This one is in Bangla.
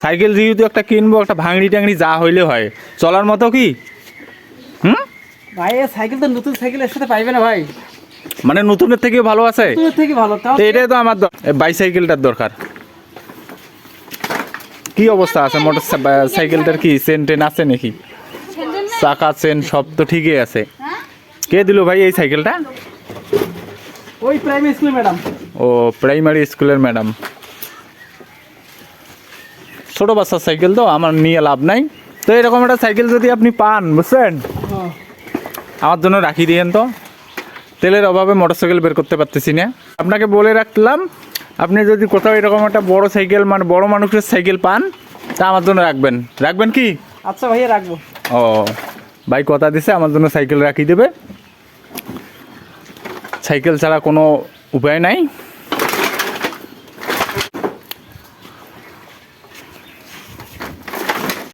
সাইকেল যেহেতু একটা কিনবো, একটা ভাঙড়ি টাঙড়ি যা হইলে হয়, চলার মতো কি? ভাই সাইকেল তো নতুন সাইকেলের সাথে পাইবে না ভাই, মানে নতুনের থেকে ভালো আছে, নতুনের থেকে ভালো। তাও তো এটাই তো আমার বাইসাইকেলটার দরকার। কি অবস্থা আছে মোটর সাইকেলটার? কি চেন টেন আছে নাকি? চাকা চেন সব তো ঠিকই আছে। কে দিল ভাই এই সাইকেলটা? ওই প্রাইমারি স্কুল ম্যাডাম। ও, প্রাইমারি স্কুলের ম্যাডাম। ছোট বাচ্চার সাইকেল তো আমার নিয়ে লাভ নাই। তো এরকম একটা সাইকেল যদি আপনি পান, বুঝছেন, আমার জন্য রাখি দিয়েন তো। তেলের অভাবে মোটরসাইকেল বের করতে পারতেছি না। আপনাকে বলে রাখলাম, আপনি যদি কোথাও এরকম একটা বড় সাইকেল, মানে বড় মানুষের সাইকেল পান, তা আমার জন্য রাখবেন। রাখবেন কি? আচ্ছা ভাইয়া রাখবো। ও ভাই কথা দিছে আমার জন্য সাইকেল রাখি দেবে। সাইকেল ছাড়া কোনো উপায় নাই।